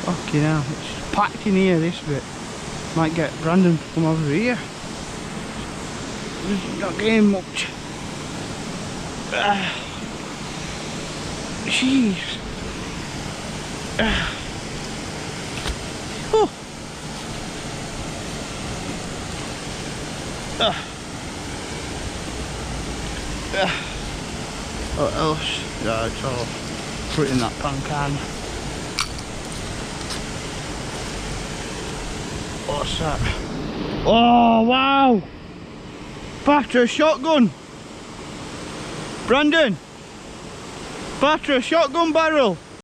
Fucking hell, it's packed in here this bit. Might get Brandon to come over here. He's not getting much. Jeez. Oh. What else? Yeah, it's all put in that pan can. What's that? Oh wow! Battery shotgun! Brandon! Battery shotgun barrel!